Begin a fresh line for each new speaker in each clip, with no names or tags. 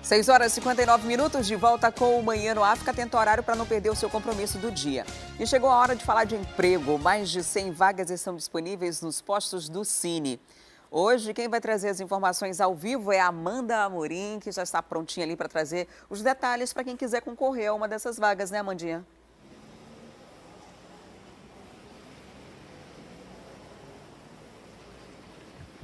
6 horas e 59 minutos, de volta com o Manhã no Ar. Fica atento ao horário para não perder o seu compromisso do dia. E chegou a hora de falar de emprego. Mais de 100 vagas estão disponíveis nos postos do Cine. Hoje, quem vai trazer as informações ao vivo é a Amanda Amorim, que já está prontinha ali para trazer os detalhes para quem quiser concorrer a uma dessas vagas, né, Amandinha?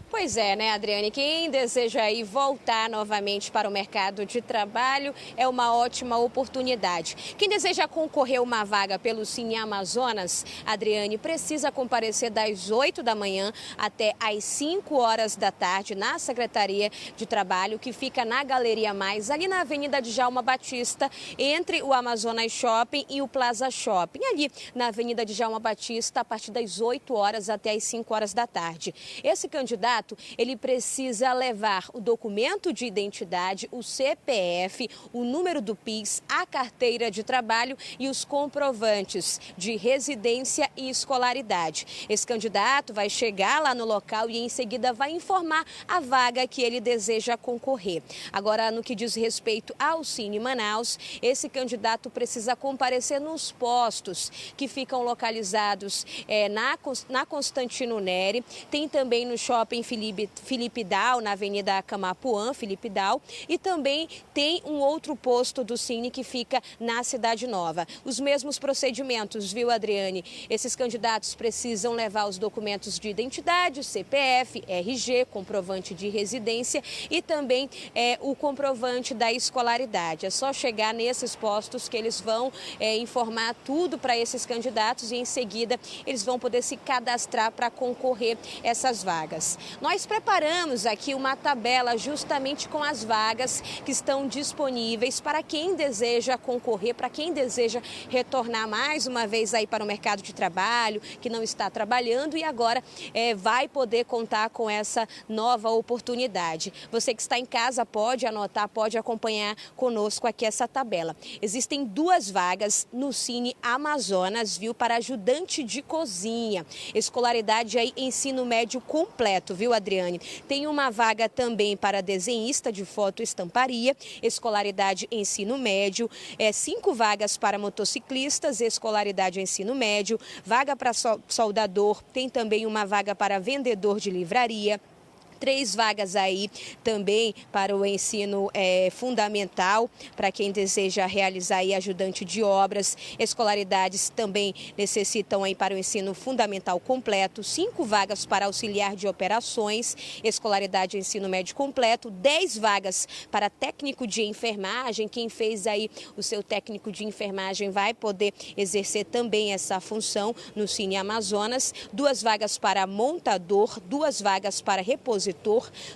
Pois é, né, Adriane? Quem deseja aí voltar novamente para o mercado de trabalho é uma ótima oportunidade. Quem deseja concorrer a uma vaga pelo Cine Amazonas, Adriane, precisa comparecer das 8 da manhã até às 5 horas da tarde na Secretaria de Trabalho, que fica na Galeria Mais, ali na Avenida Djalma Batista, entre o Amazonas Shopping e o Plaza Shopping, ali na Avenida Djalma Batista, a partir das 8 horas até às 5 horas da tarde. Esse candidato, ele precisa levar o documento de identidade, o CPF, o número do PIS, a carteira de trabalho e os comprovantes de residência e escolaridade. Esse candidato vai chegar lá no local e em seguida vai informar a vaga que ele deseja concorrer. Agora, no que diz respeito ao Cine Manaus, esse candidato precisa comparecer nos postos que ficam localizados na Constantino Neri, tem também no Shopping Felipe Dal, na Avenida Camapuã, Felipe Dal, e também tem um outro posto do Cine que fica na Cidade Nova. Os mesmos procedimentos, viu, Adriane? Esses candidatos precisam levar os documentos de identidade, CPF, RG, comprovante de residência e também o comprovante da escolaridade. É só chegar nesses postos que eles vão informar tudo para esses candidatos e em seguida eles vão poder se cadastrar para concorrer a essas vagas. Nós preparamos aqui uma tabela justamente com as vagas que estão disponíveis para quem deseja concorrer, para quem deseja retornar mais uma vez aí para o mercado de trabalho, que não está trabalhando e agora vai poder contar com essa nova oportunidade. Você que está em casa pode anotar, pode acompanhar conosco aqui essa tabela. Existem 2 vagas no Cine Amazonas, viu, para ajudante de cozinha. Escolaridade aí, ensino médio completo, viu, Adriane? Tem uma vaga também para desenhista de foto e estamparia, escolaridade ensino médio, 5 vagas para motociclistas, escolaridade ensino médio, vaga para soldador, tem também uma vaga para vendedor de livraria. 3 vagas aí também para o ensino fundamental, para quem deseja realizar aí ajudante de obras. Escolaridades também necessitam aí para o ensino fundamental completo. 5 vagas para auxiliar de operações, escolaridade ensino médio completo. 10 vagas para técnico de enfermagem. Quem fez aí o seu técnico de enfermagem vai poder exercer também essa função no Cine Amazonas. 2 vagas para montador, 2 vagas para repositor,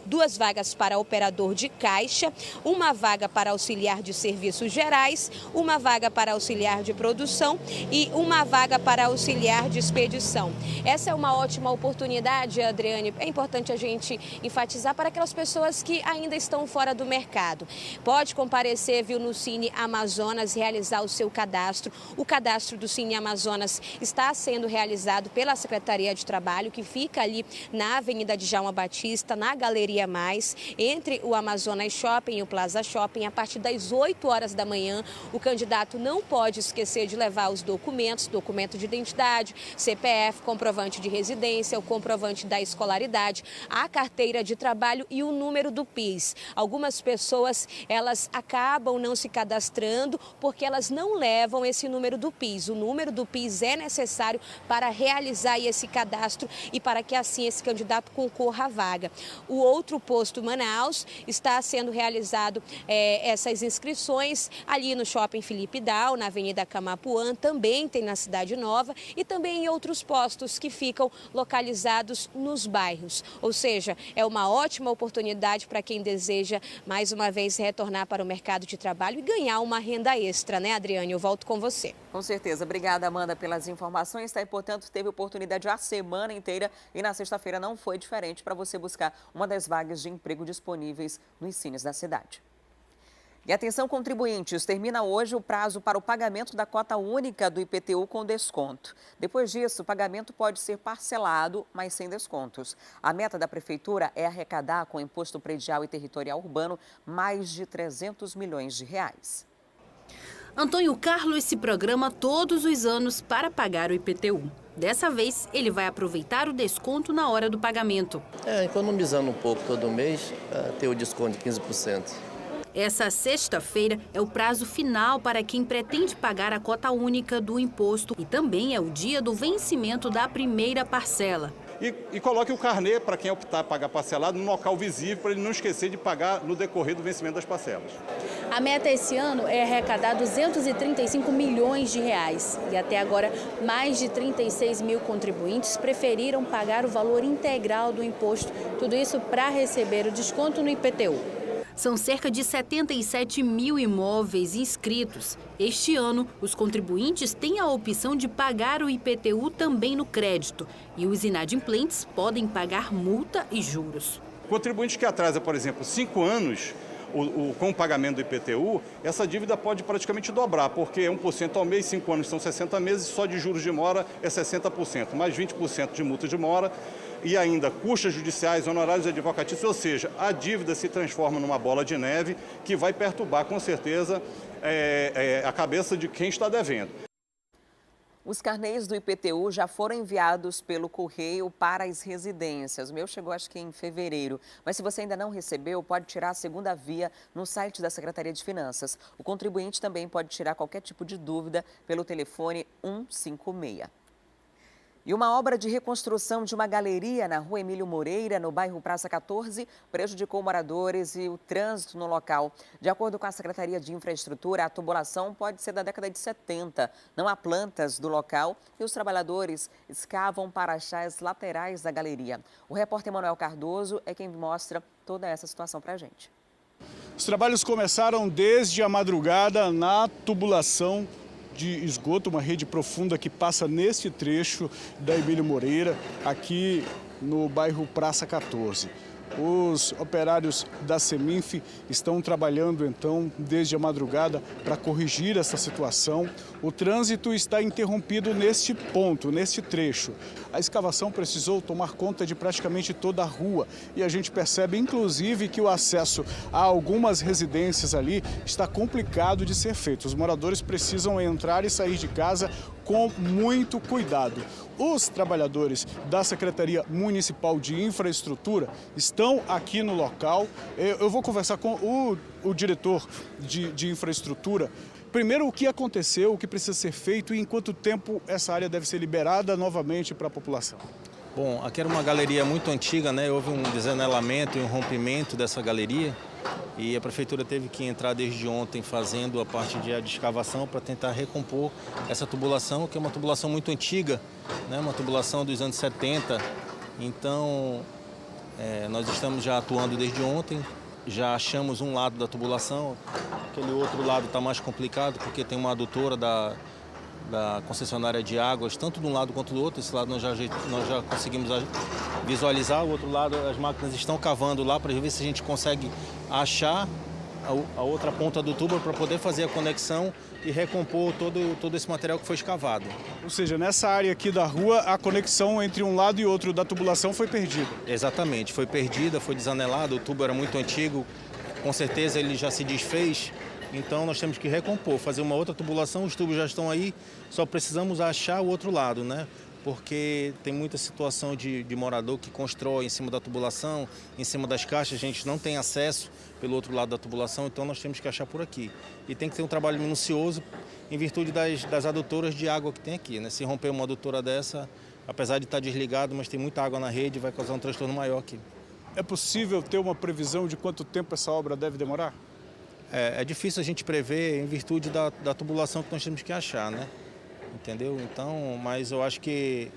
2 vagas para operador de caixa, 1 vaga para auxiliar de serviços gerais, 1 vaga para auxiliar de produção e 1 vaga para auxiliar de expedição. Essa é uma ótima oportunidade, Adriane. É importante a gente enfatizar para aquelas pessoas que ainda estão fora do mercado. Pode comparecer, viu, no Cine Amazonas, realizar o seu cadastro. O cadastro do Cine Amazonas está sendo realizado pela Secretaria de Trabalho, que fica ali na Avenida Djalma Batista, na Galeria Mais, entre o Amazonas Shopping e o Plaza Shopping, a partir das 8 horas da manhã. O candidato não pode esquecer de levar os documentos, documento de identidade, CPF, comprovante de residência, o comprovante da escolaridade, a carteira de trabalho e o número do PIS. Algumas pessoas, elas acabam não se cadastrando porque elas não levam esse número do PIS. O número do PIS é necessário para realizar esse cadastro e para que assim esse candidato concorra à vaga. O outro posto Manaus está sendo realizado essas inscrições ali no Shopping Felipe Dal, na Avenida Camapuã, também tem na Cidade Nova e também em outros postos que ficam localizados nos bairros. Ou seja, é uma ótima oportunidade para quem deseja mais uma vez retornar para o mercado de trabalho e ganhar uma renda extra, né, Adriane? Eu volto com você.
Com certeza. Obrigada, Amanda, pelas informações. Tá? E, portanto, teve oportunidade a semana inteira e na sexta-feira não foi diferente para você buscar uma das vagas de emprego disponíveis nos cines da cidade. E atenção, contribuintes, termina hoje o prazo para o pagamento da cota única do IPTU com desconto. Depois disso, o pagamento pode ser parcelado, mas sem descontos. A meta da Prefeitura é arrecadar com o Imposto Predial e Territorial Urbano mais de 300 milhões de reais.
Antônio Carlos se programa todos os anos para pagar o IPTU. Dessa vez, ele vai aproveitar o desconto na hora do pagamento.
Economizando um pouco todo mês, ter o desconto de 15%.
Essa sexta-feira é o prazo final para quem pretende pagar a cota única do imposto e também é o dia do vencimento da primeira parcela.
E coloque o carnê para quem optar pagar parcelado no local visível, para ele não esquecer de pagar no decorrer do vencimento das parcelas.
A meta esse ano é arrecadar 235 milhões de reais. E até agora, mais de 36 mil contribuintes preferiram pagar o valor integral do imposto. Tudo isso para receber o desconto no IPTU. São cerca de 77 mil imóveis inscritos. Este ano, os contribuintes têm a opção de pagar o IPTU também no crédito. E os inadimplentes podem pagar multa e juros.
Contribuinte que atrasa, por exemplo, 5 anos com o pagamento do IPTU, essa dívida pode praticamente dobrar, porque é 1% ao mês, 5 anos são 60 meses, só de juros de mora é 60%, mais 20% de multa de mora. E ainda custas judiciais, honorários advocatícios, ou seja, a dívida se transforma numa bola de neve que vai perturbar, com certeza, a cabeça de quem está devendo.
Os carnês do IPTU já foram enviados pelo correio para as residências. O meu chegou acho que em fevereiro. Mas se você ainda não recebeu, pode tirar a segunda via no site da Secretaria de Finanças. O contribuinte também pode tirar qualquer tipo de dúvida pelo telefone 156. E uma obra de reconstrução de uma galeria na rua Emílio Moreira, no bairro Praça 14, prejudicou moradores e o trânsito no local. De acordo com a Secretaria de Infraestrutura, a tubulação pode ser da década de 70. Não há plantas do local e os trabalhadores escavam para achar as laterais da galeria. O repórter Manuel Cardoso é quem mostra toda essa situação para a gente.
Os trabalhos começaram desde a madrugada na tubulação de esgoto, uma rede profunda que passa neste trecho da Emílio Moreira, aqui no bairro Praça 14. Os operários da Seminf estão trabalhando, então, desde a madrugada para corrigir essa situação. O trânsito está interrompido neste ponto, neste trecho. A escavação precisou tomar conta de praticamente toda a rua e a gente percebe, inclusive, que o acesso a algumas residências ali está complicado de ser feito. Os moradores precisam entrar e sair de casa com muito cuidado. Os trabalhadores da Secretaria Municipal de Infraestrutura estão aqui no local. Eu vou conversar com o diretor de infraestrutura. Primeiro, o que aconteceu, o que precisa ser feito e em quanto tempo essa área deve ser liberada novamente para a população?
Bom, aqui era uma galeria muito antiga, né? Houve um desanelamento e um rompimento dessa galeria e a prefeitura teve que entrar desde ontem fazendo a parte de escavação para tentar recompor essa tubulação, que é uma tubulação muito antiga, né? Uma tubulação dos anos 70. Então, nós estamos já atuando desde ontem, já achamos um lado da tubulação, aquele outro lado está mais complicado porque tem uma adutora da concessionária de águas, tanto de um lado quanto do outro. Esse lado nós já conseguimos visualizar, o outro lado as máquinas estão cavando lá para ver se a gente consegue achar a outra ponta do tubo para poder fazer a conexão e recompor todo esse material que foi escavado.
Ou seja, nessa área aqui da rua, a conexão entre um lado e outro da tubulação foi perdida.
Exatamente, foi perdida, foi desanelada, o tubo era muito antigo, com certeza ele já se desfez. Então nós temos que recompor, fazer uma outra tubulação, os tubos já estão aí, só precisamos achar o outro lado, né? Porque tem muita situação de morador que constrói em cima da tubulação, em cima das caixas, a gente não tem acesso pelo outro lado da tubulação, então nós temos que achar por aqui. E tem que ter um trabalho minucioso em virtude das adutoras de água que tem aqui, né? Se romper uma adutora dessa, apesar de estar desligado, mas tem muita água na rede, vai causar um transtorno maior aqui.
É possível ter uma previsão de quanto tempo essa obra deve demorar?
É difícil a gente prever em virtude da tubulação que nós temos que achar, né? Entendeu? Então, mas eu acho que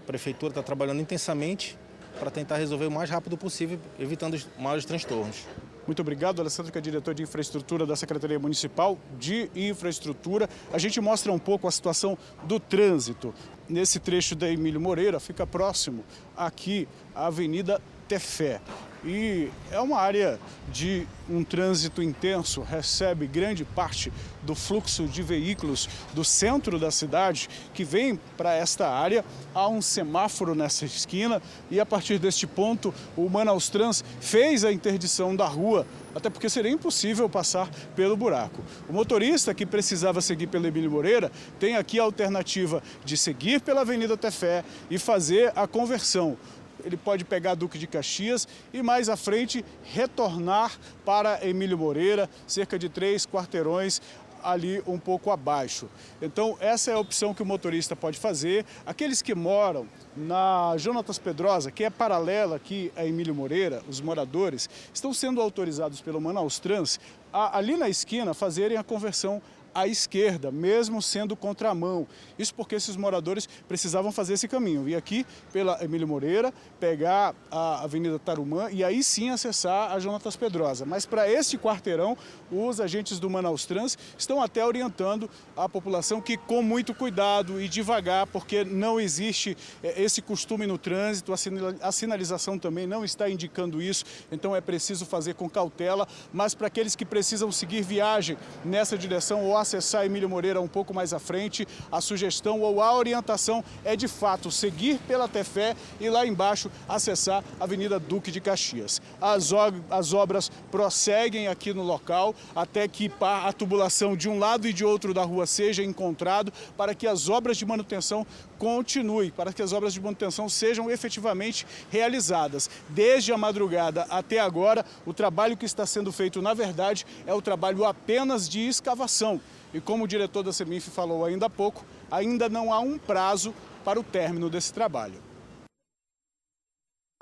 a prefeitura está trabalhando intensamente para tentar resolver o mais rápido possível, evitando os maiores transtornos.
Muito obrigado, Alessandro, que é diretor de infraestrutura da Secretaria Municipal de Infraestrutura. A gente mostra um pouco a situação do trânsito. Nesse trecho da Emílio Moreira, fica próximo aqui à Avenida Tefé. e é uma área de um trânsito intenso, recebe grande parte do fluxo de veículos do centro da cidade que vem para esta área. Há um semáforo nessa esquina e a partir deste ponto o Manaus-Trans fez a interdição da rua, até porque seria impossível passar pelo buraco. O motorista que precisava seguir pela Emílio Moreira tem aqui a alternativa de seguir pela Avenida Tefé e fazer a conversão. Ele pode pegar Duque de Caxias e mais à frente retornar para Emílio Moreira, cerca de 3 quarteirões ali um pouco abaixo. Então essa é a opção que o motorista pode fazer. Aqueles que moram na Jonatas Pedrosa, que é paralela aqui a Emílio Moreira, os moradores, estão sendo autorizados pelo Manaus-Trans a, ali na esquina, fazerem a conversão à esquerda, mesmo sendo contramão. Isso porque esses moradores precisavam fazer esse caminho. Vir aqui pela Emílio Moreira, pegar a Avenida Tarumã e aí sim acessar a Jonatas Pedrosa. Mas para esse quarteirão, os agentes do Manaus-Trans estão até orientando a população que com muito cuidado e devagar, porque não existe esse costume no trânsito, a sinalização também não está indicando isso, então é preciso fazer com cautela, mas para aqueles que precisam seguir viagem nessa direção ou acessar Emílio Moreira um pouco mais à frente, a sugestão ou a orientação é de fato seguir pela Tefé e lá embaixo acessar a Avenida Duque de Caxias. As obras prosseguem aqui no local até que a tubulação de um lado e de outro da rua seja encontrado para que as obras de manutenção continuem, para que as obras de manutenção sejam efetivamente realizadas. Desde a madrugada até agora, o trabalho que está sendo feito, na verdade, é o trabalho apenas de escavação. E como o diretor da CEMINF falou ainda há pouco, ainda não há um prazo para o término desse trabalho.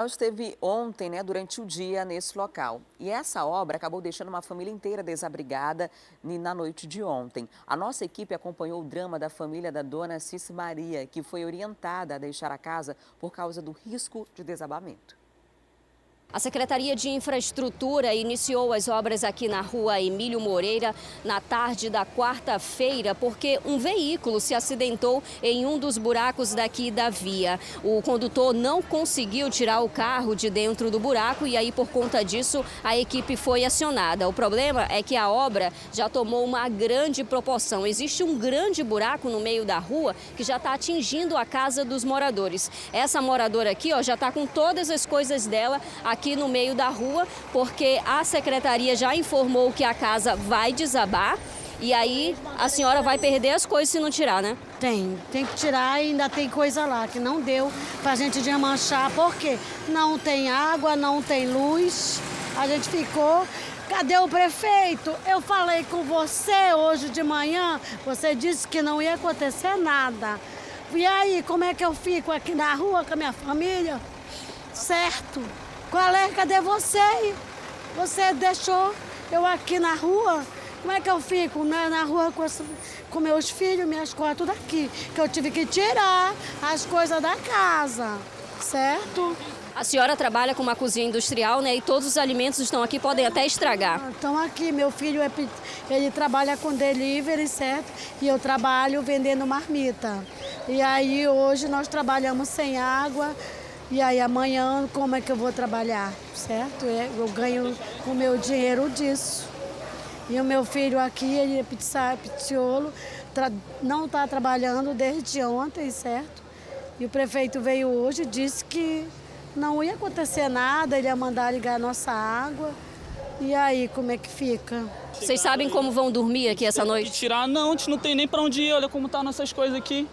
Esteve ontem, durante o dia nesse local. E essa obra acabou deixando uma família inteira desabrigada na noite de ontem. A nossa equipe acompanhou o drama da família da dona Cici Maria, que foi orientada a deixar a casa por causa do risco de desabamento.
A Secretaria de Infraestrutura iniciou as obras aqui na rua Emílio Moreira na tarde da quarta-feira, porque um veículo se acidentou em um dos buracos daqui da via. O condutor não conseguiu tirar o carro de dentro do buraco e aí, por conta disso, a equipe foi acionada. O problema é que a obra já tomou uma grande proporção. Existe um grande buraco no meio da rua que já está atingindo a casa dos moradores. Essa moradora aqui, já está com todas as coisas dela aqui no meio da rua, porque a secretaria já informou que a casa vai desabar e aí a senhora vai perder as coisas se não tirar, né?
Tem que tirar e ainda tem coisa lá que não deu pra gente desmanchar, porque não tem água, não tem luz, a gente ficou... Cadê o prefeito? Eu falei com você hoje de manhã, você disse que não ia acontecer nada. E aí, como é que eu fico aqui na rua com a minha família? Certo? Qual é? Cadê você? Você deixou eu aqui na rua? Como é que eu fico na rua com meus filhos, minhas coisas, tudo aqui? Que eu tive que tirar as coisas da casa, certo?
A senhora trabalha com uma cozinha industrial, né? E todos os alimentos estão aqui, podem até estragar.
Estão aqui. Meu filho, ele trabalha com delivery, certo? E eu trabalho vendendo marmita. E aí, hoje, nós trabalhamos sem água. E aí amanhã como é que eu vou trabalhar, certo? Eu ganho o meu dinheiro disso. E o meu filho aqui, ele é pizziolo, não está trabalhando desde ontem, certo? E o prefeito veio hoje e disse que não ia acontecer nada, ele ia mandar ligar a nossa água. E aí, como é que fica?
Vocês sabem como vão dormir aqui essa noite?
Tirar, não, a gente não tem nem para onde ir, olha como tá nossas coisas aqui.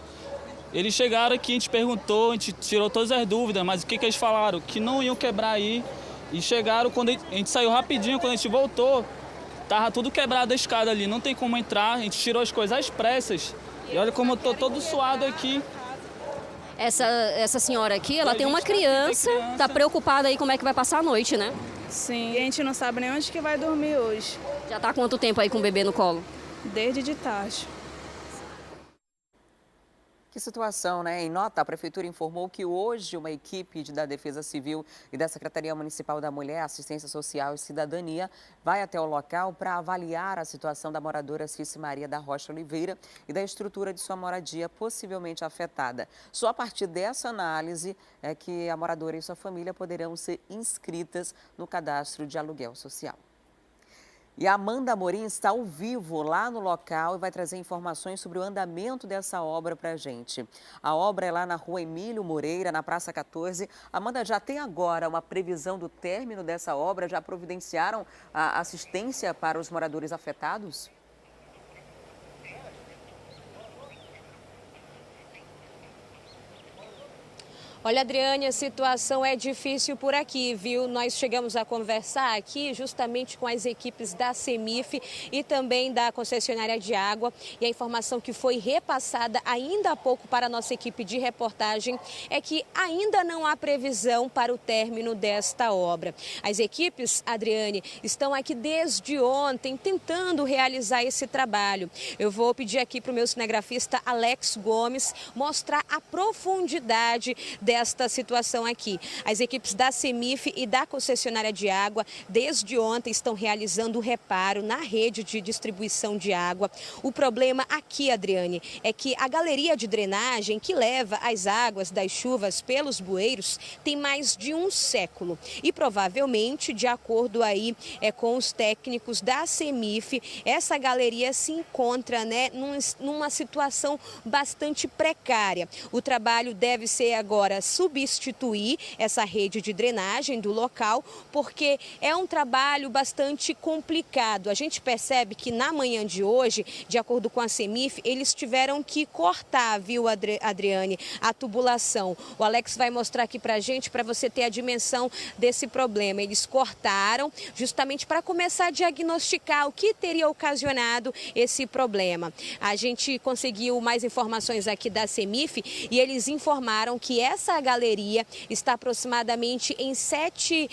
Eles chegaram aqui, a gente perguntou, a gente tirou todas as dúvidas, mas o que eles falaram? Que não iam quebrar aí. E chegaram, quando a gente saiu rapidinho, quando a gente voltou, tava tudo quebrado a escada ali, não tem como entrar, a gente tirou as coisas às pressas. E olha como eu tô todo suado aqui.
Essa senhora aqui, ela tem uma criança, tá preocupada aí como é que vai passar a noite, né?
Sim, e a gente não sabe nem onde que vai dormir hoje.
Já tá há quanto tempo aí com o bebê no colo?
Desde de tarde.
Que situação, né? Em nota, a Prefeitura informou que hoje uma equipe da Defesa Civil e da Secretaria Municipal da Mulher, Assistência Social e Cidadania vai até o local para avaliar a situação da moradora Cici Maria da Rocha Oliveira e da estrutura de sua moradia possivelmente afetada. Só a partir dessa análise é que a moradora e sua família poderão ser inscritas no cadastro de aluguel social. E a Amanda Amorim está ao vivo lá no local e vai trazer informações sobre o andamento dessa obra para a gente. A obra é lá na Rua Emílio Moreira, na Praça 14. Amanda, já tem agora uma previsão do término dessa obra? Já providenciaram a assistência para os moradores afetados?
Olha, Adriane, a situação é difícil por aqui, viu? Nós chegamos a conversar aqui justamente com as equipes da CEMIF e também da concessionária de água. E a informação que foi repassada ainda há pouco para a nossa equipe de reportagem é que ainda não há previsão para o término desta obra. As equipes, Adriane, estão aqui desde ontem tentando realizar esse trabalho. Eu vou pedir aqui para o meu cinegrafista Alex Gomes mostrar a profundidade desta situação aqui. As equipes da CEMIF e da concessionária de água, desde ontem, estão realizando o reparo na rede de distribuição de água. O problema aqui, Adriane, é que a galeria de drenagem que leva as águas das chuvas pelos bueiros tem mais de um século. E provavelmente, de acordo aí com os técnicos da CEMIF, essa galeria se encontra, né, numa situação bastante precária. O trabalho deve ser agora substituir essa rede de drenagem do local, porque é um trabalho bastante complicado. A gente percebe que na manhã de hoje, de acordo com a CEMIF, eles tiveram que cortar, viu, Adriane, a tubulação. O Alex vai mostrar aqui pra gente, para você ter a dimensão desse problema. Eles cortaram justamente para começar a diagnosticar o que teria ocasionado esse problema. A gente conseguiu mais informações aqui da CEMIF e eles informaram que essa galeria está aproximadamente em 7,5,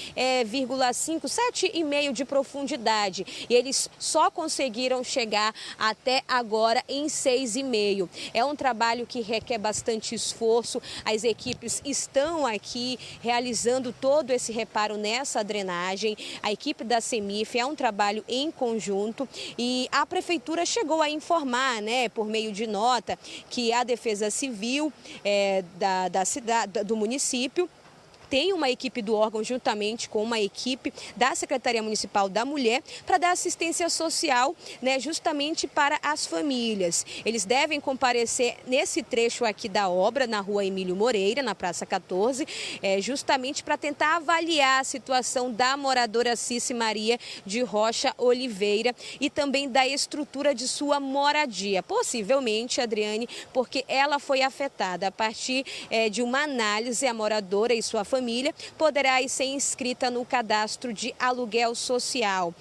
7,5 de profundidade. E eles só conseguiram chegar até agora em 6,5. É um trabalho que requer bastante esforço. As equipes estão aqui realizando todo esse reparo nessa drenagem. A equipe da CEMIF é um trabalho em conjunto e a prefeitura chegou a informar, né, por meio de nota, que a Defesa Civil da cidade, do município, tem uma equipe do órgão juntamente com uma equipe da Secretaria Municipal da Mulher para dar assistência social, né, justamente para as famílias. Eles devem comparecer nesse trecho aqui da obra, na Rua Emílio Moreira, na Praça 14, justamente para tentar avaliar a situação da moradora Cici Maria de Rocha Oliveira e também da estrutura de sua moradia. Possivelmente, Adriane, porque ela foi afetada. A partir de uma análise, a moradora e sua família poderá ser inscrita no cadastro de aluguel social.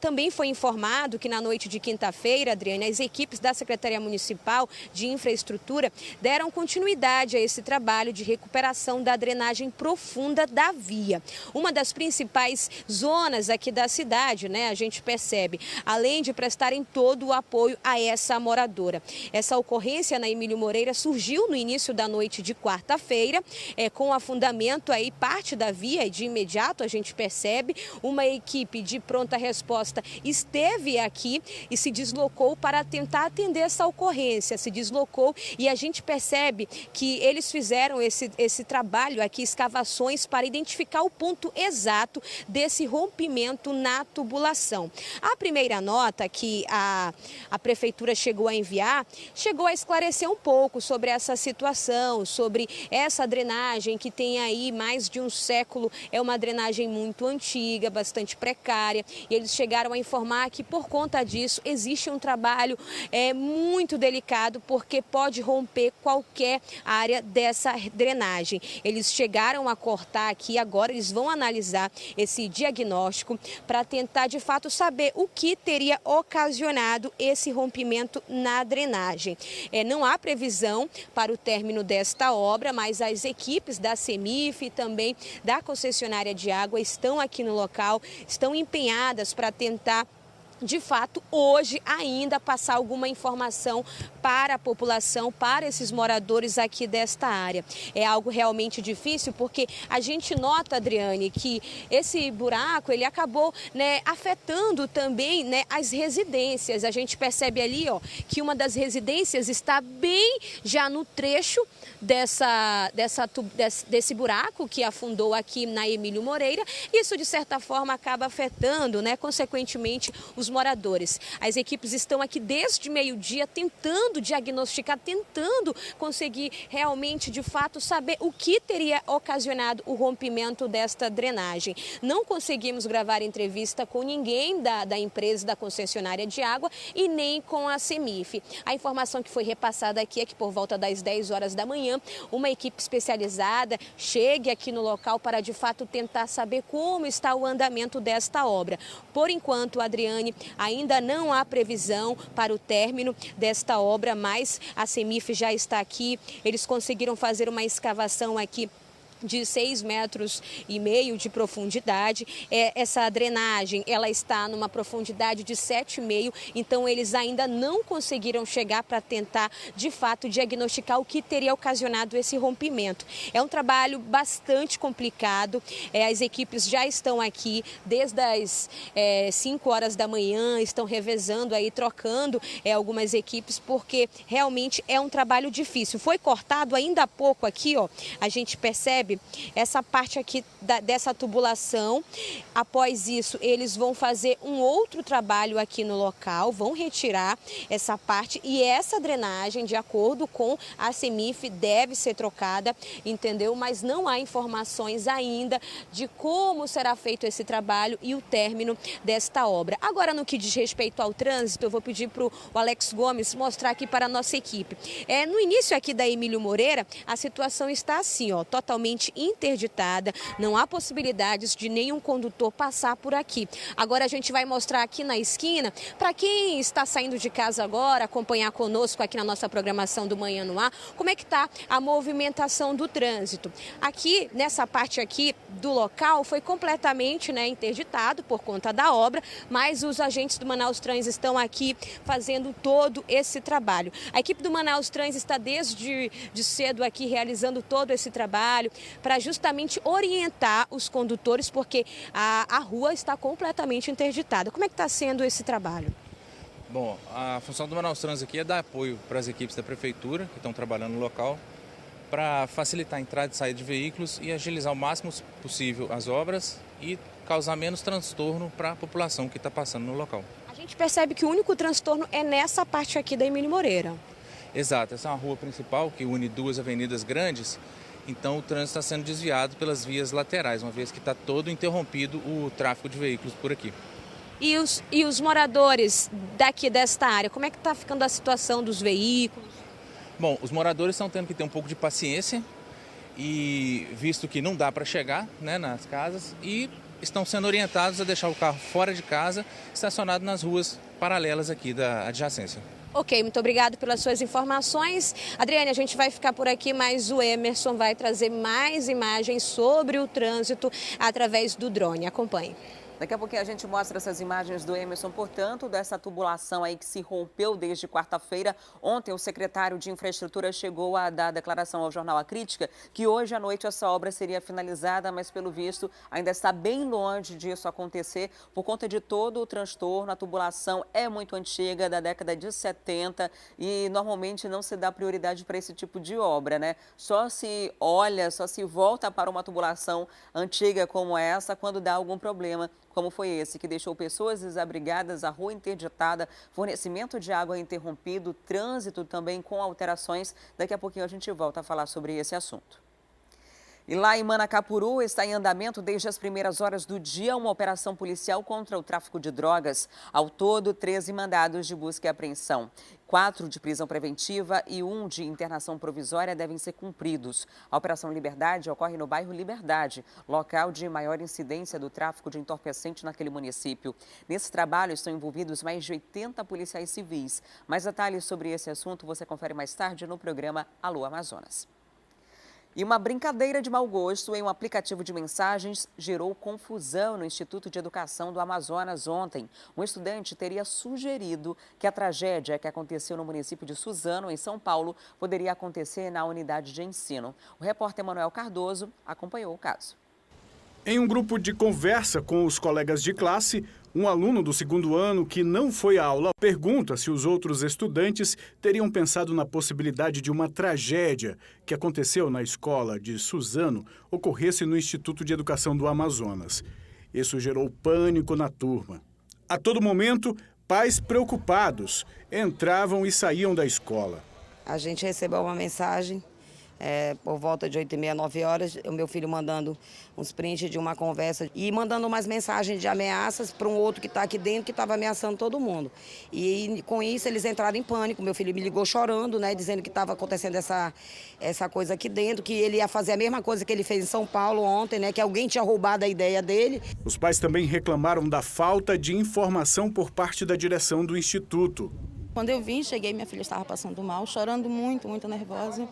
Também foi informado que na noite de quinta-feira, Adriane, as equipes da Secretaria Municipal de Infraestrutura deram continuidade a esse trabalho de recuperação da drenagem profunda da via. Uma das principais zonas aqui da cidade, né, a gente percebe, além de prestarem todo o apoio a essa moradora. Essa ocorrência na Emílio Moreira surgiu no início da noite de quarta-feira, com afundamento aí parte da via e de imediato a gente percebe uma equipe de pronta resposta esteve aqui e se deslocou para tentar atender essa ocorrência, se deslocou e a gente percebe que eles fizeram esse trabalho aqui, escavações para identificar o ponto exato desse rompimento na tubulação. A primeira nota que a prefeitura chegou a enviar, chegou a esclarecer um pouco sobre essa situação, sobre essa drenagem que tem aí mais de um século, é uma drenagem muito antiga, bastante precária, e eles chegaram a informar que por conta disso existe um trabalho muito delicado, porque pode romper qualquer área dessa drenagem. Eles chegaram a cortar aqui, agora eles vão analisar esse diagnóstico para tentar de fato saber o que teria ocasionado esse rompimento na drenagem. Não há previsão para o término desta obra, mas as equipes da CEMIF e também da concessionária de água estão aqui no local, estão empenhadas para tentar, de fato, hoje ainda passar alguma informação para a população, para esses moradores aqui desta área. É algo realmente difícil porque a gente nota, Adriane, que esse buraco ele acabou, né, afetando também, né, as residências. A gente percebe ali, ó, que uma das residências está bem já no trecho desse buraco que afundou aqui na Emílio Moreira. Isso, de certa forma, acaba afetando, né, consequentemente, os moradores. As equipes estão aqui desde meio-dia tentando diagnosticar, tentando conseguir realmente, de fato, saber o que teria ocasionado o rompimento desta drenagem. Não conseguimos gravar entrevista com ninguém da empresa, da concessionária de água e nem com a CEMIF. A informação que foi repassada aqui é que por volta das 10 horas da manhã, uma equipe especializada chegue aqui no local para, de fato, tentar saber como está o andamento desta obra. Por enquanto, Adriane, ainda não há previsão para o término desta obra, mas a CEMIF já está aqui. Eles conseguiram fazer uma escavação aqui de 6,5 metros de profundidade. Essa drenagem, ela está numa profundidade de 7,5, então eles ainda não conseguiram chegar para tentar, de fato, diagnosticar o que teria ocasionado esse rompimento. É um trabalho bastante complicado, as equipes já estão aqui desde as 5 horas da manhã, estão revezando aí, trocando algumas equipes, porque realmente é um trabalho difícil. Foi cortado ainda há pouco aqui, ó, a gente percebe essa parte aqui dessa tubulação. Após isso, eles vão fazer um outro trabalho aqui no local, vão retirar essa parte e essa drenagem, de acordo com a CEMIF, deve ser trocada, entendeu? Mas não há informações ainda de como será feito esse trabalho e o término desta obra. Agora, no que diz respeito ao trânsito, eu vou pedir para o Alex Gomes mostrar aqui para a nossa equipe. No início aqui da Emílio Moreira, a situação está assim, ó, totalmente interditada, não há possibilidades de nenhum condutor passar por aqui. Agora a gente vai mostrar aqui na esquina, para quem está saindo de casa agora, acompanhar conosco aqui na nossa programação do Manhã no Ar, como é que está a movimentação do trânsito. Aqui, nessa parte aqui do local, foi completamente, né, interditado por conta da obra, mas os agentes do Manaus Trans estão aqui fazendo todo esse trabalho. A equipe do Manaus Trans está desde cedo aqui realizando todo esse trabalho, para justamente orientar os condutores, porque a rua está completamente interditada. Como é que está sendo esse trabalho?
Bom, a função do Manaus Trans aqui é dar apoio para as equipes da prefeitura que estão trabalhando no local, para facilitar a entrada e saída de veículos e agilizar o máximo possível as obras e causar menos transtorno para a população que está passando no local.
A gente percebe que o único transtorno é nessa parte aqui da Emílio Moreira.
Exato, essa é uma rua principal que une duas avenidas grandes. Então o trânsito está sendo desviado pelas vias laterais, uma vez que está todo interrompido o tráfego de veículos por aqui.
E os moradores daqui desta área, como é que está ficando a situação dos veículos?
Bom, os moradores estão tendo que ter um pouco de paciência, e visto que não dá para chegar, né, nas casas, e estão sendo orientados a deixar o carro fora de casa, estacionado nas ruas paralelas aqui da adjacência.
Ok, muito obrigado pelas suas informações. Adriane, a gente vai ficar por aqui, mas o Emerson vai trazer mais imagens sobre o trânsito através do drone. Acompanhe.
Daqui a pouquinho a gente mostra essas imagens do Emerson, portanto, dessa tubulação aí que se rompeu desde quarta-feira. Ontem o secretário de Infraestrutura chegou a dar declaração ao jornal A Crítica que hoje à noite essa obra seria finalizada, mas pelo visto ainda está bem longe disso acontecer por conta de todo o transtorno. A tubulação é muito antiga, da década de 70 e normalmente não se dá prioridade para esse tipo de obra, né? Só se volta para uma tubulação antiga como essa quando dá algum problema, como foi esse, que deixou pessoas desabrigadas, a rua interditada, fornecimento de água interrompido, trânsito também com alterações. Daqui a pouquinho a gente volta a falar sobre esse assunto. E lá em Manacapuru está em andamento desde as primeiras horas do dia uma operação policial contra o tráfico de drogas. Ao todo, 13 mandados de busca e apreensão. 4 de prisão preventiva e 1 de internação provisória devem ser cumpridos. A Operação Liberdade ocorre no bairro Liberdade, local de maior incidência do tráfico de entorpecente naquele município. Nesse trabalho estão envolvidos mais de 80 policiais civis. Mais detalhes sobre esse assunto você confere mais tarde no programa Alô Amazonas. E uma brincadeira de mau gosto em um aplicativo de mensagens gerou confusão no Instituto de Educação do Amazonas ontem. Um estudante teria sugerido que a tragédia que aconteceu no município de Suzano, em São Paulo, poderia acontecer na unidade de ensino. O repórter Manuel Cardoso acompanhou o caso.
Em um grupo de conversa com os colegas de classe, um aluno do segundo ano que não foi à aula pergunta se os outros estudantes teriam pensado na possibilidade de uma tragédia que aconteceu na escola de Suzano ocorresse no Instituto de Educação do Amazonas. Isso gerou pânico na turma. A todo momento, pais preocupados entravam e saíam da escola.
A gente recebeu uma mensagem por volta de 8h30, 9 horas, o meu filho mandando uns prints de uma conversa e mandando umas mensagens de ameaças para um outro que está aqui dentro que estava ameaçando todo mundo. E com isso eles entraram em pânico. Meu filho me ligou chorando, né, dizendo que estava acontecendo essa coisa aqui dentro, que ele ia fazer a mesma coisa que ele fez em São Paulo ontem, né, que alguém tinha roubado a ideia dele.
Os pais também reclamaram da falta de informação por parte da direção do instituto.
Quando eu vim, cheguei, minha filha estava passando mal, chorando muito, muito nervosa.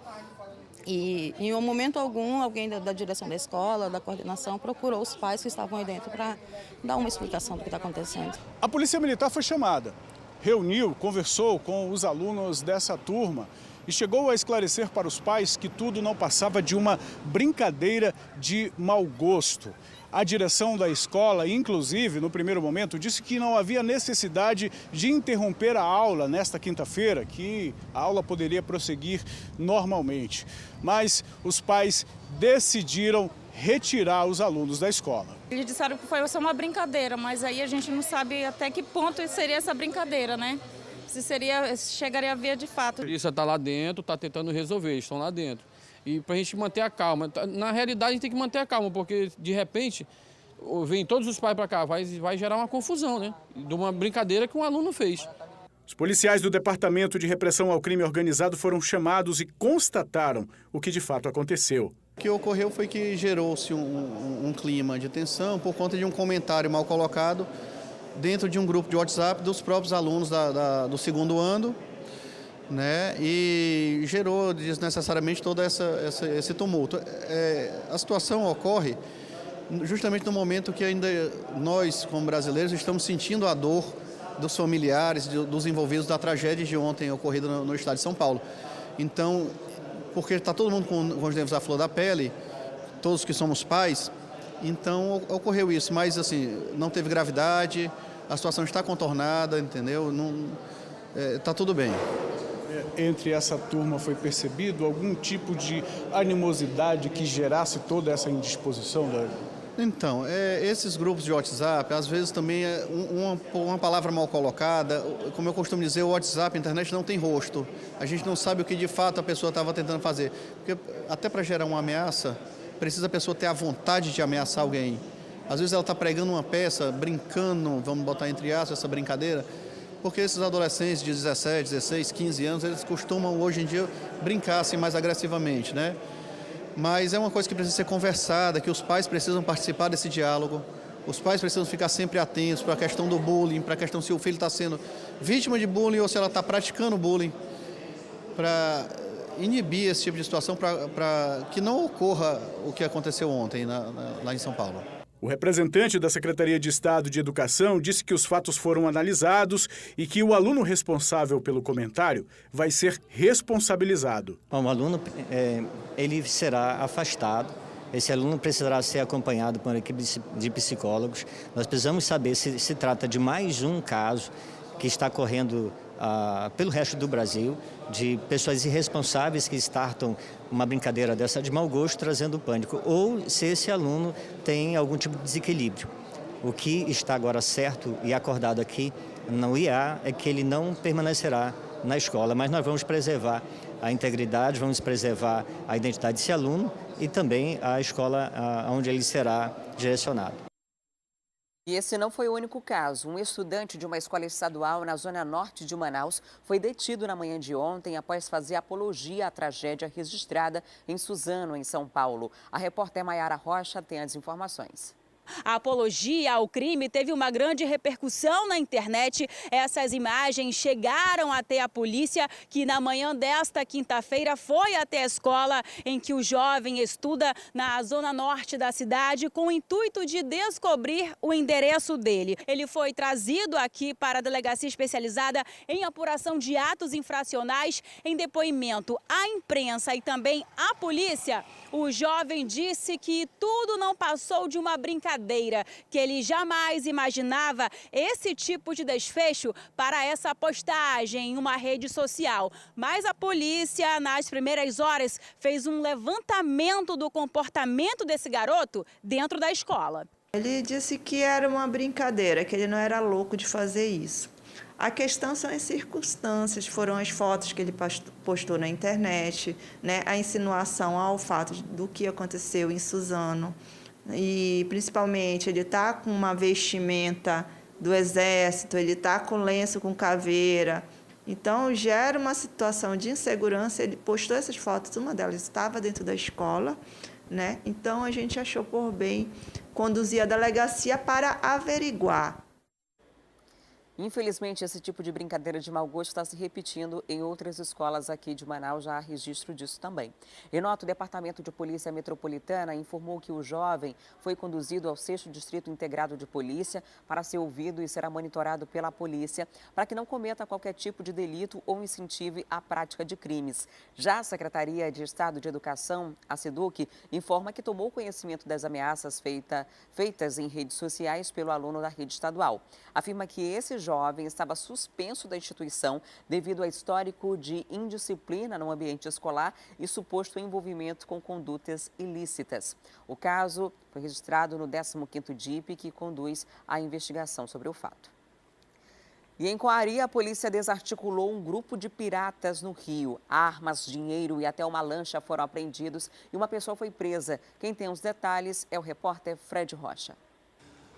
E em um momento algum, alguém da direção da escola, da coordenação, procurou os pais que estavam aí dentro para dar uma explicação do que está acontecendo.
A Polícia Militar foi chamada, reuniu, conversou com os alunos dessa turma e chegou a esclarecer para os pais que tudo não passava de uma brincadeira de mau gosto. A direção da escola, inclusive, no primeiro momento, disse que não havia necessidade de interromper a aula nesta quinta-feira, que a aula poderia prosseguir normalmente. Mas os pais decidiram retirar os alunos da escola.
Eles disseram que foi só uma brincadeira, mas aí a gente não sabe até que ponto seria essa brincadeira, né? Se chegaria a ver de fato.
A polícia está lá dentro, está tentando resolver, estão lá dentro. E para a gente manter a calma. Na realidade, a gente tem que manter a calma, porque de repente vem todos os pais para cá, vai gerar uma confusão, né? De uma brincadeira que um aluno fez.
Os policiais do Departamento de Repressão ao Crime Organizado foram chamados e constataram o que de fato aconteceu.
O que ocorreu foi que gerou-se um clima de tensão por conta de um comentário mal colocado dentro de um grupo de WhatsApp dos próprios alunos do segundo ano, né, e gerou desnecessariamente todo esse tumulto. A situação ocorre justamente no momento que ainda nós, como brasileiros, estamos sentindo a dor dos familiares, dos envolvidos da tragédia de ontem ocorrida no estado de São Paulo. Então, porque está todo mundo com os nervos à flor da pele, todos que somos pais, então ocorreu isso, mas assim, não teve gravidade, a situação está contornada, entendeu? Está tudo bem.
Entre essa turma foi percebido algum tipo de animosidade que gerasse toda essa indisposição?
Então, esses grupos de WhatsApp, às vezes também é uma palavra mal colocada. Como eu costumo dizer, o WhatsApp, a internet não tem rosto. A gente não sabe o que de fato a pessoa estava tentando fazer. Porque até para gerar uma ameaça, precisa a pessoa ter a vontade de ameaçar alguém. Às vezes ela está pregando uma peça, brincando, vamos botar entre aspas essa brincadeira, porque esses adolescentes de 17, 16, 15 anos, eles costumam hoje em dia brincar assim mais agressivamente, né? Mas é uma coisa que precisa ser conversada, que os pais precisam participar desse diálogo, os pais precisam ficar sempre atentos para a questão do bullying, para a questão se o filho está sendo vítima de bullying ou se ela está praticando bullying, para inibir esse tipo de situação, para que não ocorra o que aconteceu ontem lá em São Paulo.
O representante da Secretaria de Estado de Educação disse que os fatos foram analisados e que o aluno responsável pelo comentário vai ser responsabilizado.
O aluno ele será afastado. Esse aluno precisará ser acompanhado por uma equipe de psicólogos. Nós precisamos saber se trata de mais um caso que está correndo pelo resto do Brasil, de pessoas irresponsáveis que startam uma brincadeira dessa de mau gosto, trazendo pânico, ou se esse aluno tem algum tipo de desequilíbrio. O que está agora certo e acordado aqui no IA é que ele não permanecerá na escola, mas nós vamos preservar a integridade, vamos preservar a identidade desse aluno e também a escola onde ele será direcionado.
E esse não foi o único caso. Um estudante de uma escola estadual na zona norte de Manaus foi detido na manhã de ontem após fazer apologia à tragédia registrada em Suzano, em São Paulo. A repórter Maiara Rocha tem as informações.
A apologia ao crime teve uma grande repercussão na internet. Essas imagens chegaram até a polícia, que na manhã desta quinta-feira foi até a escola em que o jovem estuda na zona norte da cidade com o intuito de descobrir o endereço dele. Ele foi trazido aqui para a delegacia especializada em apuração de atos infracionais. Em depoimento à imprensa e também à polícia, o jovem disse que tudo não passou de uma brincadeira, que ele jamais imaginava esse tipo de desfecho para essa postagem em uma rede social. Mas a polícia, nas primeiras horas, fez um levantamento do comportamento desse garoto dentro da escola.
Ele disse que era uma brincadeira, que ele não era louco de fazer isso. A questão são as circunstâncias, foram as fotos que ele postou na internet, né? A insinuação ao fato do que aconteceu em Suzano. E, principalmente, ele está com uma vestimenta do Exército, ele está com lenço com caveira. Então, gera uma situação de insegurança. Ele postou essas fotos, uma delas estava dentro da escola, né? Então, a gente achou por bem conduzir a delegacia para averiguar.
Infelizmente, esse tipo de brincadeira de mau gosto está se repetindo em outras escolas aqui de Manaus, já há registro disso também. Em nota, o Departamento de Polícia Metropolitana informou que o jovem foi conduzido ao 6º Distrito Integrado de Polícia para ser ouvido e será monitorado pela polícia para que não cometa qualquer tipo de delito ou incentive a prática de crimes. Já a Secretaria de Estado de Educação, a SEDUC, informa que tomou conhecimento das ameaças feitas em redes sociais pelo aluno da rede estadual. Afirma que esse jovem estava suspenso da instituição devido a histórico de indisciplina no ambiente escolar e suposto envolvimento com condutas ilícitas. O caso foi registrado no 15º DIP, que conduz a investigação sobre o fato. E em Coari, a polícia desarticulou um grupo de piratas no Rio. Armas, dinheiro e até uma lancha foram apreendidos e uma pessoa foi presa. Quem tem os detalhes é o repórter Fred Rocha.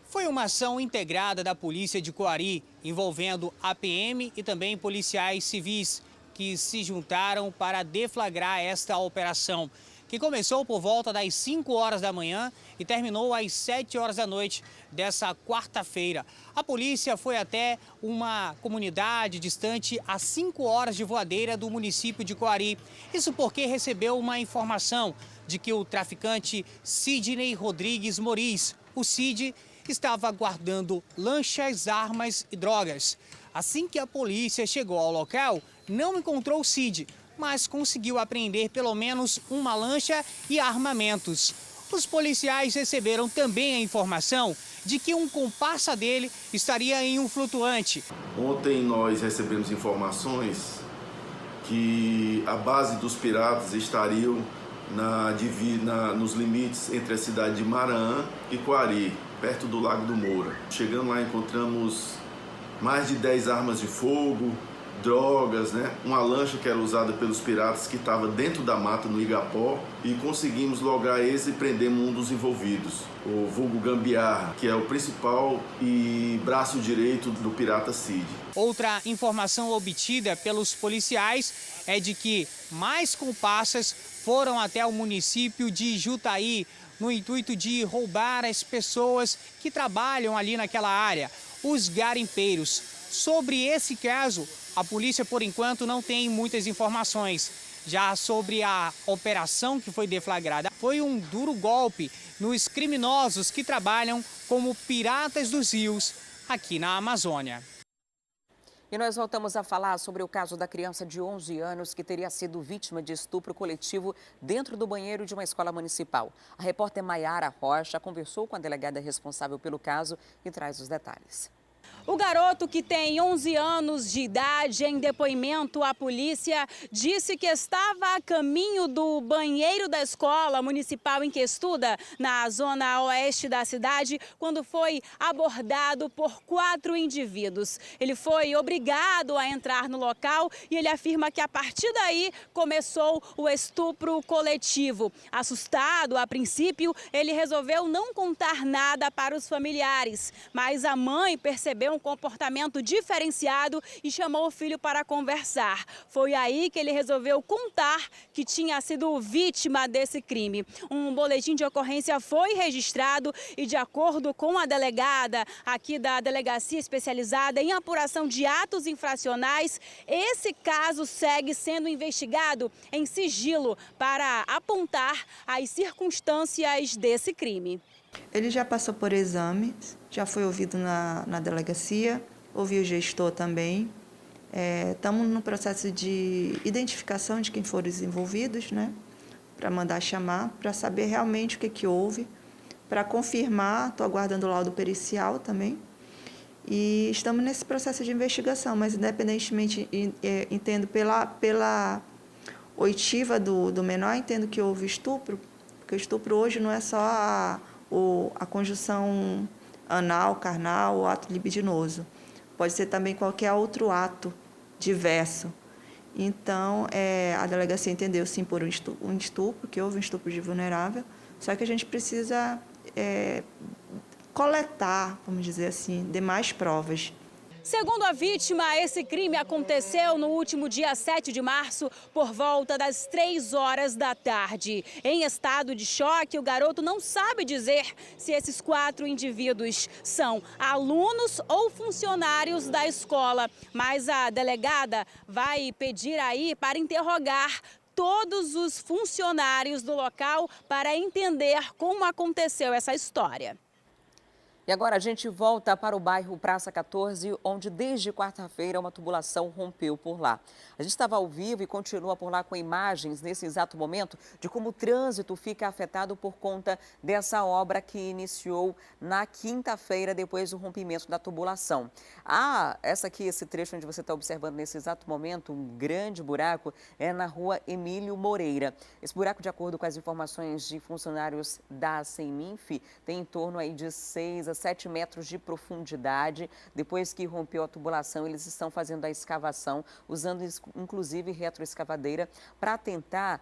Foi uma ação integrada da polícia de Coari, envolvendo a PM e também policiais civis, que se juntaram para deflagrar esta operação, que começou por volta das 5 horas da manhã e terminou às 7 horas da noite dessa quarta-feira. A polícia foi até uma comunidade distante a 5 horas de voadeira do município de Coari. Isso porque recebeu uma informação de que o traficante Sidney Rodrigues Moriz, o Cid, estava guardando lanchas, armas e drogas. Assim que a polícia chegou ao local, não encontrou o Cid, mas conseguiu apreender pelo menos uma lancha e armamentos. Os policiais receberam também a informação de que um comparsa dele estaria em um flutuante.
Ontem nós recebemos informações que a base dos piratas estariam nos limites entre a cidade de Maraã e Coari, perto do Lago do Moura. Chegando lá, encontramos mais de 10 armas de fogo, drogas, né? Uma lancha que era usada pelos piratas que estava dentro da mata no Igapó, e conseguimos lograr eles e prendemos um dos envolvidos, o vulgo Gambiarra, que é o principal e braço direito do pirata Cid.
Outra informação obtida pelos policiais é de que mais comparsas foram até o município de Jutaí no intuito de roubar as pessoas que trabalham ali naquela área, os garimpeiros. Sobre esse caso, a polícia, por enquanto, não tem muitas informações. Já sobre a operação que foi deflagrada, foi um duro golpe nos criminosos que trabalham como piratas dos rios aqui na Amazônia.
E nós voltamos a falar sobre o caso da criança de 11 anos que teria sido vítima de estupro coletivo dentro do banheiro de uma escola municipal. A repórter Maiara Rocha conversou com a delegada responsável pelo caso e traz os detalhes.
O garoto, que tem 11 anos de idade, em depoimento à polícia, disse que estava a caminho do banheiro da escola municipal em que estuda, na zona oeste da cidade, quando foi abordado por 4 indivíduos. Ele foi obrigado a entrar no local e ele afirma que a partir daí começou o estupro coletivo. Assustado, a princípio, ele resolveu não contar nada para os familiares, mas a mãe percebeu comportamento diferenciado e chamou o filho para conversar. Foi aí que ele resolveu contar que tinha sido vítima desse crime. Um boletim de ocorrência foi registrado e, de acordo com a delegada aqui da Delegacia Especializada em Apuração de Atos Infracionais, esse caso segue sendo investigado em sigilo para apontar as circunstâncias desse crime.
Ele já passou por exames, já foi ouvido na delegacia, ouviu o gestor também. Estamos no processo de identificação de quem foram os envolvidos, né? Para mandar chamar, para saber realmente o que houve, para confirmar, estou aguardando o laudo pericial também. E estamos nesse processo de investigação, mas independentemente, entendo pela oitiva do menor, entendo que houve estupro, porque o estupro hoje não é só a conjunção anal, carnal ou ato libidinoso. Pode ser também qualquer outro ato diverso. Então, a delegacia entendeu sim por um estupro, que houve um estupro de vulnerável, só que a gente precisa coletar, vamos dizer assim, demais provas.
Segundo a vítima, esse crime aconteceu no último dia 7 de março, por volta das 3 horas da tarde. Em estado de choque, o garoto não sabe dizer se esses 4 indivíduos são alunos ou funcionários da escola. Mas a delegada vai pedir aí para interrogar todos os funcionários do local para entender como aconteceu essa história.
E agora a gente volta para o bairro Praça 14, onde desde quarta-feira uma tubulação rompeu por lá. A gente estava ao vivo e continua por lá com imagens nesse exato momento de como o trânsito fica afetado por conta dessa obra que iniciou na quinta-feira depois do rompimento da tubulação. Esse trecho onde você está observando nesse exato momento, um grande buraco, é na rua Emílio Moreira. Esse buraco, de acordo com as informações de funcionários da CEMINF, tem em torno aí de 6 a 7 metros de profundidade. Depois que rompeu a tubulação, eles estão fazendo a escavação, usando inclusive retroescavadeira para tentar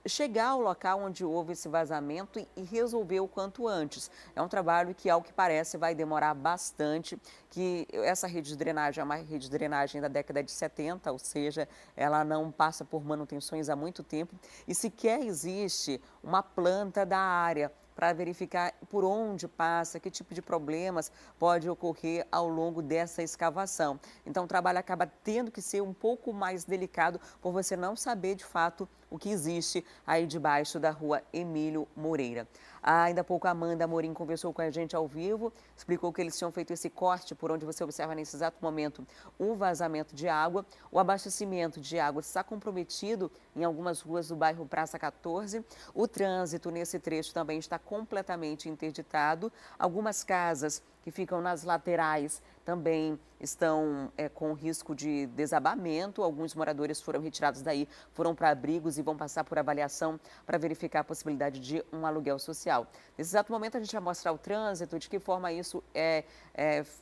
chegar ao local onde houve esse vazamento e resolver o quanto antes. É um trabalho que, ao que parece, vai demorar bastante, que essa rede de drenagem é uma rede de drenagem da década de 70, ou seja, ela não passa por manutenções há muito tempo e sequer existe uma planta da área para verificar por onde passa, que tipo de problemas pode ocorrer ao longo dessa escavação. Então, o trabalho acaba tendo que ser um pouco mais delicado por você não saber, de fato, o que existe aí debaixo da rua Emílio Moreira. Ainda há pouco a Amanda Amorim conversou com a gente ao vivo, explicou que eles tinham feito esse corte por onde você observa nesse exato momento o vazamento de água. O abastecimento de água está comprometido em algumas ruas do bairro Praça 14. O trânsito nesse trecho também está completamente interditado. Algumas casas que ficam nas laterais também estão com risco de desabamento. Alguns moradores foram retirados daí, foram para abrigos e vão passar por avaliação para verificar a possibilidade de um aluguel social. Nesse exato momento a gente vai mostrar o trânsito, de que forma isso é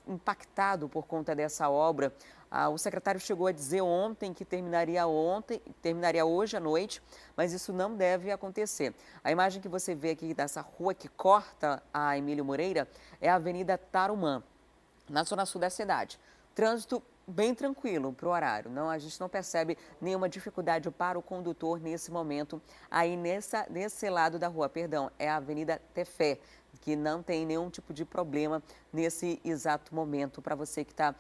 impactado por conta dessa obra. O secretário chegou a dizer ontem que terminaria hoje à noite, mas isso não deve acontecer. A imagem que você vê aqui dessa rua que corta a Emílio Moreira é a Avenida Tarumã, na zona sul da cidade. Trânsito bem tranquilo para o horário. A gente não percebe nenhuma dificuldade para o condutor nesse momento. Aí nesse lado da rua, é a Avenida Tefé, que não tem nenhum tipo de problema nesse exato momento para você que está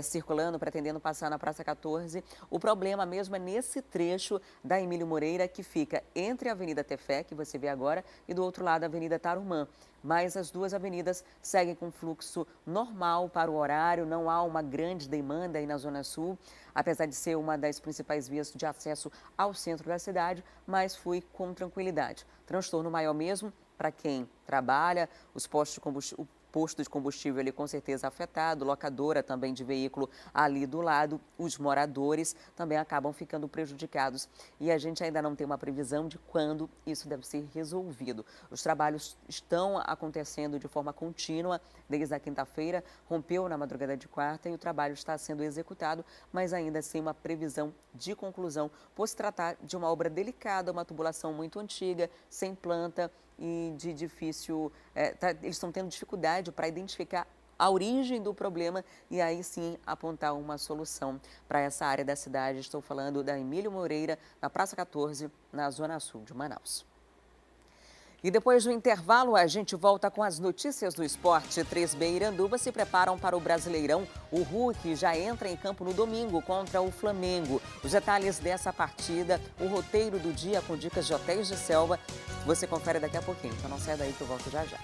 circulando, pretendendo passar na Praça 14. O problema mesmo é nesse trecho da Emílio Moreira, que fica entre a Avenida Tefé, que você vê agora, e do outro lado a Avenida Tarumã. Mas as duas avenidas seguem com fluxo normal para o horário, não há uma grande demanda aí na Zona Sul, apesar de ser uma das principais vias de acesso ao centro da cidade, mas flui com tranquilidade. Transtorno maior mesmo para quem trabalha, os postos de combustível. Posto de combustível ali com certeza afetado, locadora também de veículo ali do lado, os moradores também acabam ficando prejudicados e a gente ainda não tem uma previsão de quando isso deve ser resolvido. Os trabalhos estão acontecendo de forma contínua desde a quinta-feira, rompeu na madrugada de quarta e o trabalho está sendo executado, mas ainda sem uma previsão de conclusão, por se tratar de uma obra delicada, uma tubulação muito antiga, sem planta e de difícil, eles estão tendo dificuldade para identificar a origem do problema e aí sim apontar uma solução para essa área da cidade. Estou falando da Emílio Moreira, na Praça 14, na Zona Sul de Manaus. E depois do intervalo, a gente volta com as notícias do esporte. 3B e Iranduba se preparam para o Brasileirão. O Hulk já entra em campo no domingo contra o Flamengo. Os detalhes dessa partida, o roteiro do dia com dicas de hotéis de selva, você confere daqui a pouquinho. Então não sai daí que eu volto já já.